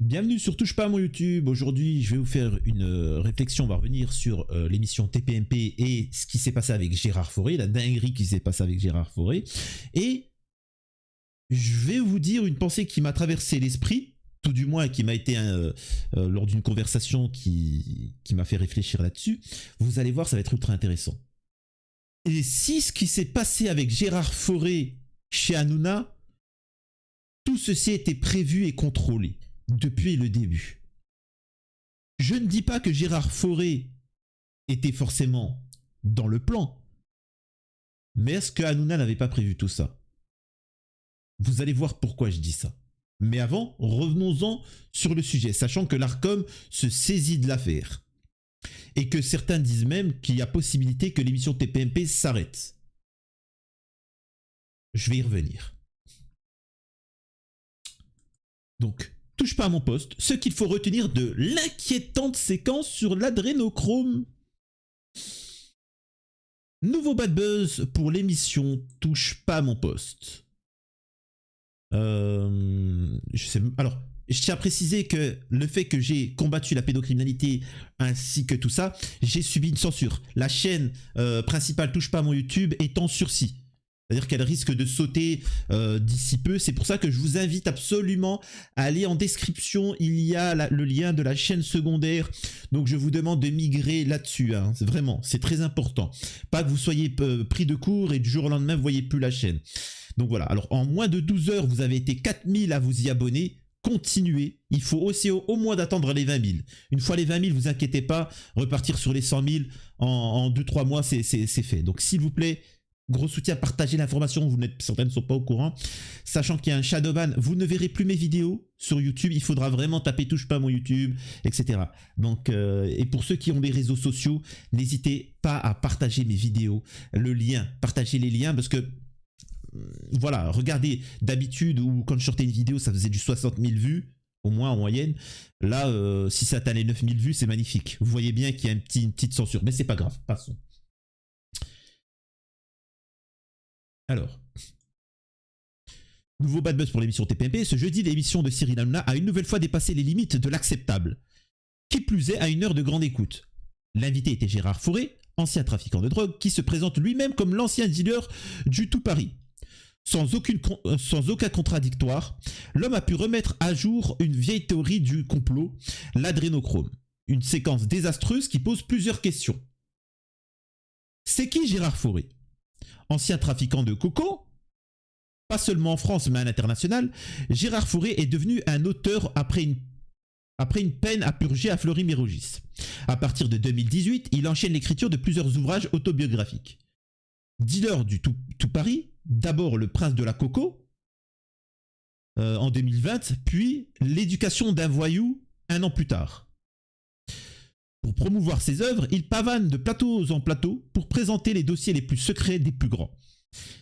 Bienvenue sur Touche pas à mon YouTube. Aujourd'hui, je vais vous faire une réflexion. On va revenir sur l'émission TPMP et ce qui s'est passé avec Gérard Fauré, la dinguerie qui s'est passée avec Gérard Fauré. Et je vais vous dire une pensée qui m'a traversé l'esprit, tout du moins qui m'a été lors d'une conversation qui m'a fait réfléchir là-dessus. Vous allez voir, ça va être ultra intéressant. Et si ce qui s'est passé avec Gérard Fauré chez Hanouna, tout ceci était prévu et contrôlé depuis le début. Je ne dis pas que Gérard Fauré était forcément dans le plan, mais est-ce que Hanouna n'avait pas prévu tout ça? Vous allez voir pourquoi je dis ça. Mais avant, revenons-en sur le sujet, sachant que l'Arcom se saisit de l'affaire. Et que certains disent même qu'il y a possibilité que l'émission TPMP s'arrête. Je vais y revenir. Donc, touche pas à mon poste, ce qu'il faut retenir de l'inquiétante séquence sur l'adrénochrome. Nouveau bad buzz pour l'émission Touche pas à mon poste. Alors, je tiens à préciser que le fait que j'ai combattu la pédocriminalité ainsi que tout ça, j'ai subi une censure. La chaîne principale Touche pas à mon YouTube est en sursis. C'est-à-dire qu'elle risque de sauter d'ici peu. C'est pour ça que je vous invite absolument à aller en description. Il y a le lien de la chaîne secondaire. Donc je vous demande de migrer là-dessus. Hein. Vraiment, c'est très important. Pas que vous soyez pris de court et du jour au lendemain, vous ne voyez plus la chaîne. Donc voilà. Alors en moins de 12 heures, vous avez été 4000 à vous y abonner. Continuez. Il faut aussi au moins d'attendre les 20 000. Une fois les 20 000, vous inquiétez pas. Repartir sur les 100 000 en 2-3 mois, c'est fait. Donc s'il vous plaît, gros soutien, partagez l'information, certains ne sont pas au courant. Sachant qu'il y a un shadowban, vous ne verrez plus mes vidéos sur YouTube, il faudra vraiment taper touche pas à mon YouTube, etc. Donc, et pour ceux qui ont des réseaux sociaux, n'hésitez pas à partager mes vidéos, le lien, partagez les liens parce que, voilà, regardez, d'habitude, ou quand je sortais une vidéo, ça faisait du 60 000 vues, au moins en moyenne. Là, si ça atteint les 9 000 vues, c'est magnifique. Vous voyez bien qu'il y a une petite censure, mais c'est pas grave, passons. Alors, nouveau bad buzz pour l'émission TPMP. Ce jeudi, l'émission de Cyril Hanouna a une nouvelle fois dépassé les limites de l'acceptable. Qui plus est, à une heure de grande écoute. L'invité était Gérard Fauré, ancien trafiquant de drogue, qui se présente lui-même comme l'ancien dealer du tout Paris. Sans aucun contradictoire, l'homme a pu remettre à jour une vieille théorie du complot, l'adrénochrome. Une séquence désastreuse qui pose plusieurs questions. C'est qui Gérard Fauré ? Ancien trafiquant de coco, pas seulement en France mais à l'international, Gérard Fauré est devenu un auteur après une peine à purger à Fleury-Mérogis. À partir de 2018, il enchaîne l'écriture de plusieurs ouvrages autobiographiques. Dealer du tout Paris, d'abord Le Prince de la Coco, en 2020, puis L'éducation d'un voyou, un an plus tard. Pour promouvoir ses œuvres, il pavane de plateau en plateau pour présenter les dossiers les plus secrets des plus grands.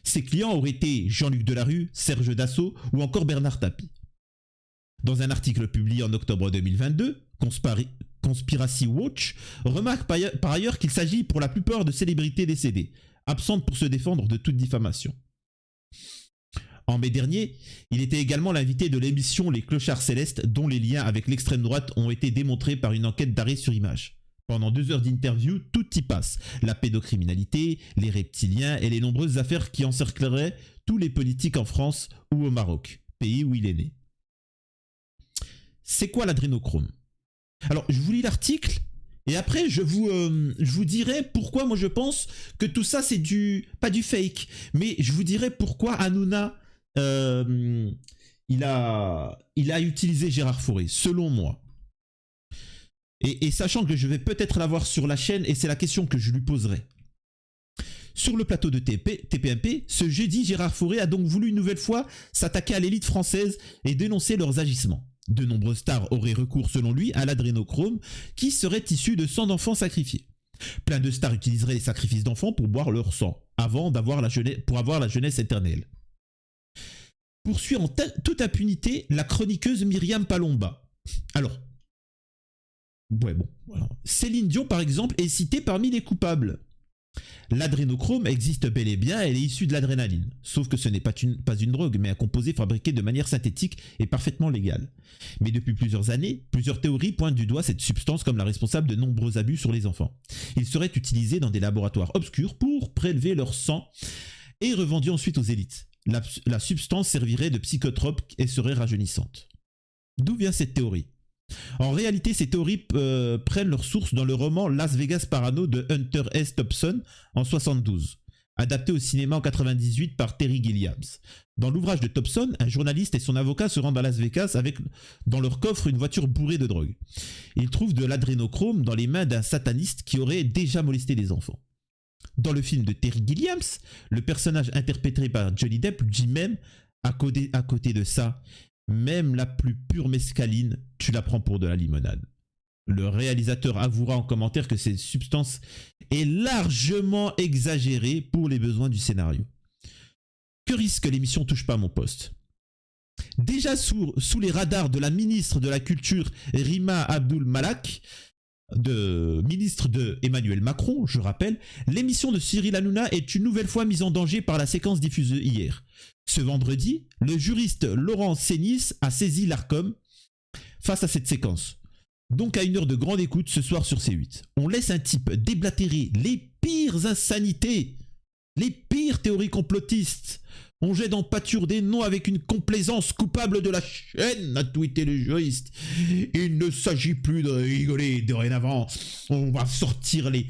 Ses clients auraient été Jean-Luc Delarue, Serge Dassault ou encore Bernard Tapie. Dans un article publié en octobre 2022, Conspiracy Watch remarque par ailleurs qu'il s'agit pour la plupart de célébrités décédées, absentes pour se défendre de toute diffamation. En mai dernier, il était également l'invité de l'émission Les Clochards Célestes, dont les liens avec l'extrême droite ont été démontrés par une enquête d'arrêt sur image. Pendant 2 heures d'interview, tout y passe. La pédocriminalité, les reptiliens et les nombreuses affaires qui encercleraient tous les politiques en France ou au Maroc, pays où il est né. C'est quoi l'adrénochrome? Alors, je vous lis l'article et après je vous dirai pourquoi moi je pense que tout ça c'est pas du fake, mais je vous dirai pourquoi Hanouna il a utilisé Gérard Fauré, selon moi. Et sachant que je vais peut-être l'avoir sur la chaîne, et c'est la question que je lui poserai. Sur le plateau de TPMP, ce jeudi, Gérard Fauré a donc voulu une nouvelle fois s'attaquer à l'élite française et dénoncer leurs agissements. De nombreuses stars auraient recours, selon lui, à l'adrénochrome, qui serait issu de sang d'enfants sacrifiés. Plein de stars utiliseraient les sacrifices d'enfants pour boire leur sang, pour avoir la jeunesse éternelle. Poursuit en toute impunité la chroniqueuse Myriam Palomba. Alors, ouais bon, voilà. Céline Dion par exemple est citée parmi les coupables. L'adrénochrome existe bel et bien, elle est issue de l'adrénaline. Sauf que ce n'est pas une drogue, mais un composé fabriqué de manière synthétique et parfaitement légale. Mais depuis plusieurs années, plusieurs théories pointent du doigt cette substance comme la responsable de nombreux abus sur les enfants. Il serait utilisé dans des laboratoires obscurs pour prélever leur sang et revendu ensuite aux élites. La substance servirait de psychotrope et serait rajeunissante. D'où vient cette théorie ? En réalité, ces théories prennent leur source dans le roman Las Vegas Parano de Hunter S. Thompson en 1972, adapté au cinéma en 1998 par Terry Gilliams. Dans l'ouvrage de Thompson, un journaliste et son avocat se rendent à Las Vegas avec dans leur coffre une voiture bourrée de drogue. Ils trouvent de l'adrénochrome dans les mains d'un sataniste qui aurait déjà molesté des enfants. Dans le film de Terry Gilliams, le personnage interprété par Johnny Depp dit même, à côté de ça, même la plus pure mescaline, tu la prends pour de la limonade. Le réalisateur avouera en commentaire que cette substance est largement exagérée pour les besoins du scénario. Que risque l'émission Touche pas à mon poste ? Déjà sous les radars de la ministre de la Culture Rima Abdul Malak, ministre de Emmanuel Macron, je rappelle, l'émission de Cyril Hanouna est une nouvelle fois mise en danger par la séquence diffusée hier. Ce vendredi, le juriste Laurent Sénis a saisi l'Arcom face à cette séquence. Donc à une heure de grande écoute ce soir sur C8. On laisse un type déblatérer les pires insanités, les pires théories complotistes. On jette en pâture des noms avec une complaisance coupable de la chaîne, a tweeté le juriste. Il ne s'agit plus de rigoler dorénavant. On va sortir les...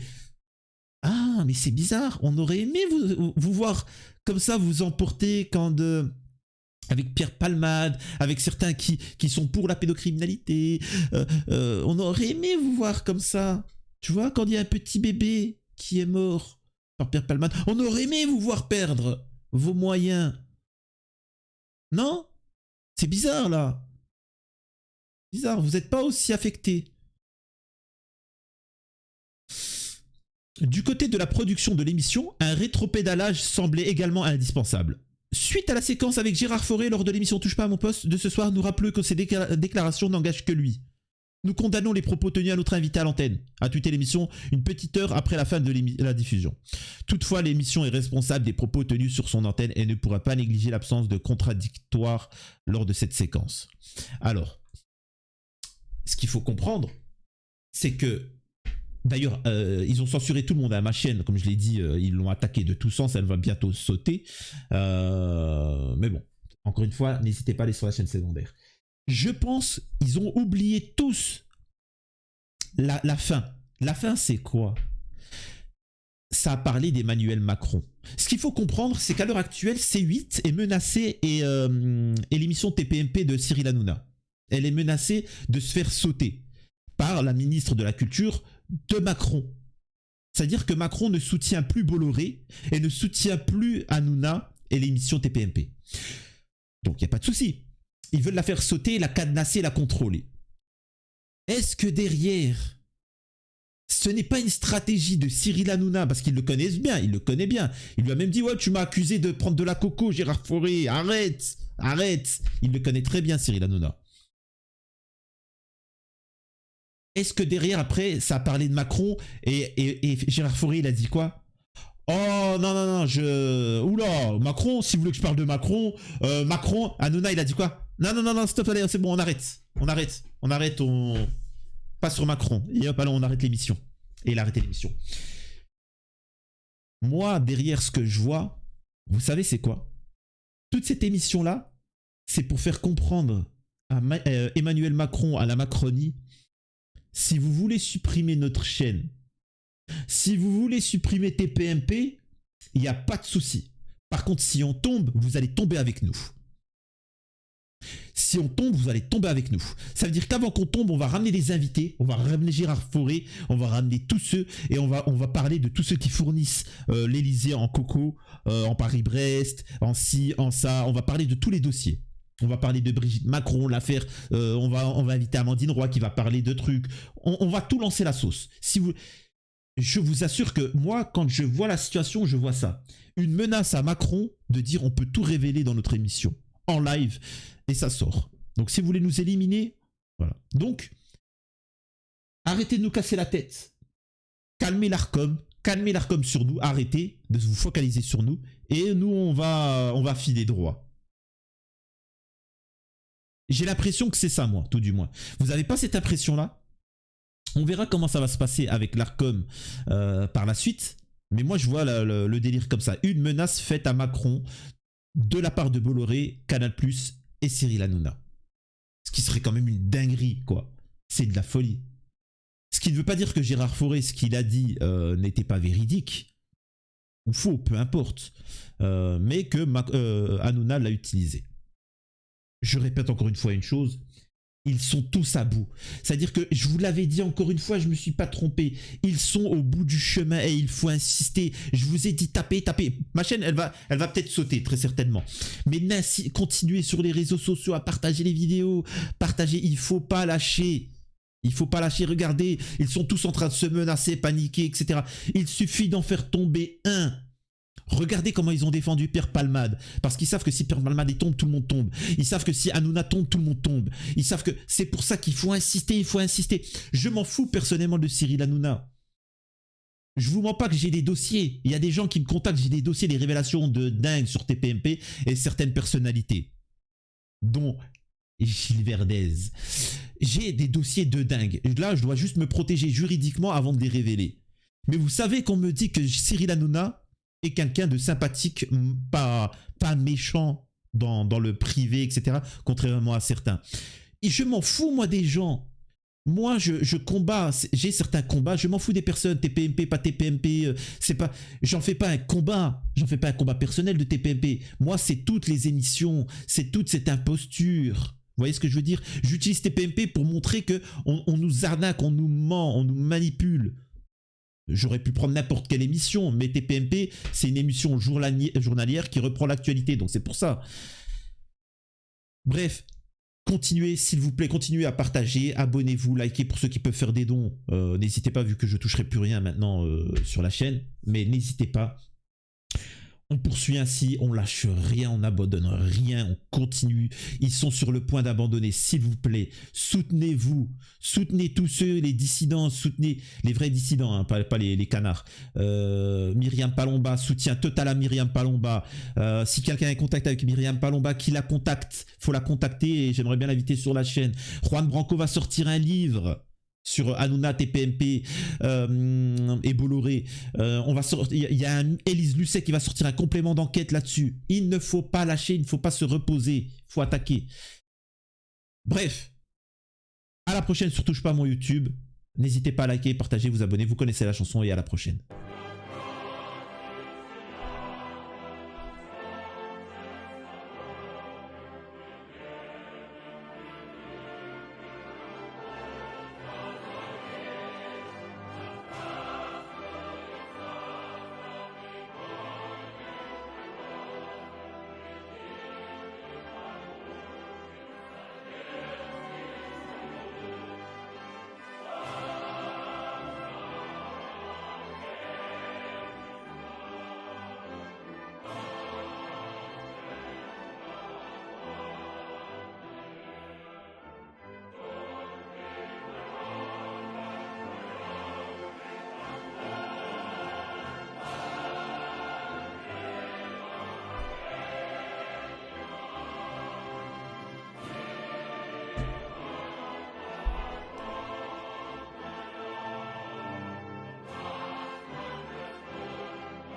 Ah, mais c'est bizarre. On aurait aimé vous voir comme ça, vous emporter avec Pierre Palmade, avec certains qui sont pour la pédocriminalité. On aurait aimé vous voir comme ça. Tu vois, quand il y a un petit bébé qui est mort par Pierre Palmade, on aurait aimé vous voir perdre vos moyens. Non ? C'est bizarre, là. Bizarre, vous n'êtes pas aussi affecté. Du côté de la production de l'émission, un rétropédalage semblait également indispensable. Suite à la séquence avec Gérard Fauré lors de l'émission Touche pas à mon poste de ce soir, nous rappelons que ces déclarations n'engagent que lui. Nous condamnons les propos tenus à notre invité à l'antenne, a tweeté l'émission une petite heure après la fin de la diffusion. Toutefois, l'émission est responsable des propos tenus sur son antenne et ne pourra pas négliger l'absence de contradictoire lors de cette séquence. Alors, ce qu'il faut comprendre, c'est que d'ailleurs, ils ont censuré tout le monde à ma chaîne, comme je l'ai dit, ils l'ont attaqué de tous sens, elle va bientôt sauter. Mais bon, encore une fois, n'hésitez pas à aller sur la chaîne secondaire. Je pense qu'ils ont oublié tous la fin. La fin, c'est quoi ? Ça a parlé d'Emmanuel Macron. Ce qu'il faut comprendre, c'est qu'à l'heure actuelle, C8 est menacée et l'émission TPMP de Cyril Hanouna. Elle est menacée de se faire sauter par la ministre de la Culture de Macron. C'est-à-dire que Macron ne soutient plus Bolloré et ne soutient plus Hanouna et l'émission TPMP. Donc il n'y a pas de souci. Ils veulent la faire sauter, la cadenasser, la contrôler. Est-ce que derrière, ce n'est pas une stratégie de Cyril Hanouna, parce qu'ils le connaissent bien, il le connaît bien. Il lui a même dit, ouais, tu m'as accusé de prendre de la coco, Gérard Fauré, arrête. Il le connaît très bien, Cyril Hanouna. Est-ce que derrière, après, ça a parlé de Macron et Gérard Fauré, il a dit quoi ? Oh non, oula, Macron, si vous voulez que je parle de Macron, Macron, Hanouna, il a dit quoi ? Non, stop, allez, c'est bon, on arrête, on passe sur Macron, et hop, allons, on arrête l'émission. Et il a arrêté l'émission. Moi, derrière ce que je vois, vous savez c'est quoi ? Toute cette émission-là, c'est pour faire comprendre à Emmanuel Macron, à la Macronie, si vous voulez supprimer notre chaîne, si vous voulez supprimer TPMP, il n'y a pas de souci. Par contre, si on tombe, vous allez tomber avec nous. Si on tombe, vous allez tomber avec nous. Ça veut dire qu'avant qu'on tombe, on va ramener des invités, on va ramener Gérard Fauré, on va ramener tous ceux, et on va parler de tous ceux qui fournissent l'Elysée en coco, en Paris-Brest, en ci, en ça. On va parler de tous les dossiers. On va parler de Brigitte Macron, l'affaire, on va inviter Amandine Roy qui va parler de trucs. On va tout lancer la sauce. Je vous assure que moi, quand je vois la situation, je vois ça. Une menace à Macron de dire on peut tout révéler dans notre émission, en live, et ça sort. Donc si vous voulez nous éliminer, voilà. Donc, arrêtez de nous casser la tête. Calmez l'Arcom, calmez l'Arcom sur nous, arrêtez de vous focaliser sur nous, et nous, on va filer droit. J'ai l'impression que c'est ça, moi, tout du moins. Vous n'avez pas cette impression-là? On verra comment ça va se passer avec l'Arcom par la suite. Mais moi, je vois le délire comme ça. Une menace faite à Macron de la part de Bolloré, Canal+, et Cyril Hanouna. Ce qui serait quand même une dinguerie, quoi. C'est de la folie. Ce qui ne veut pas dire que Gérard Fauré, ce qu'il a dit, n'était pas véridique. Ou faux, peu importe. Mais que Hanouna l'a utilisé. Je répète encore une fois une chose. Ils sont tous à bout. C'est-à-dire que je vous l'avais dit encore une fois, je ne me suis pas trompé. Ils sont au bout du chemin et il faut insister. Je vous ai dit tapez, tapez. Ma chaîne, elle va peut-être sauter, très certainement. Mais continuez sur les réseaux sociaux à partager les vidéos. Partagez, il ne faut pas lâcher. Il ne faut pas lâcher. Regardez, ils sont tous en train de se menacer, paniquer, etc. Il suffit d'en faire tomber un. Regardez comment ils ont défendu Pierre Palmade. Parce qu'ils savent que si Pierre Palmade tombe, tout le monde tombe. Ils savent que si Hanouna tombe, tout le monde tombe. Ils savent que c'est pour ça qu'il faut insister, il faut insister. Je m'en fous personnellement de Cyril Hanouna. Je vous mens pas que j'ai des dossiers. Il y a des gens qui me contactent, j'ai des dossiers, des révélations de dingue sur TPMP et certaines personnalités. Dont Gilles Verdez. J'ai des dossiers de dingue. Là, je dois juste me protéger juridiquement avant de les révéler. Mais vous savez qu'on me dit que Cyril Hanouna est quelqu'un de sympathique, pas méchant dans le privé, etc. Contrairement à certains. Et je m'en fous, moi, des gens. Moi, je combats, j'ai certains combats, je m'en fous des personnes, TPMP, pas TPMP, c'est pas, j'en fais pas un combat personnel de TPMP. Moi, c'est toutes les émissions, c'est toute cette imposture. Vous voyez ce que je veux dire? J'utilise TPMP pour montrer que on nous arnaque, on nous ment, on nous manipule. J'aurais pu prendre n'importe quelle émission, mais TPMP, c'est une émission journalière qui reprend l'actualité, donc c'est pour ça. Bref, continuez, s'il vous plaît, continuez à partager, abonnez-vous, likez pour ceux qui peuvent faire des dons. N'hésitez pas, vu que je ne toucherai plus rien maintenant sur la chaîne, mais n'hésitez pas. On poursuit ainsi, on lâche rien, on n'abandonne rien, on continue. Ils sont sur le point d'abandonner, s'il vous plaît. Soutenez-vous, soutenez tous ceux, les dissidents, soutenez les vrais dissidents, hein, pas les canards. Myriam Palomba, soutien total à Myriam Palomba. Si quelqu'un est en contact avec Myriam Palomba, qui la contacte, faut la contacter et j'aimerais bien l'inviter sur la chaîne. Juan Branco va sortir un livre sur Hanouna, TPMP et Bolloré. Il y a Élise Lucet qui va sortir un complément d'enquête là-dessus. Il ne faut pas lâcher, il ne faut pas se reposer. Il faut attaquer. Bref. À la prochaine sur Touche pas mon YouTube. N'hésitez pas à liker, partager, vous abonner. Vous connaissez la chanson et à la prochaine.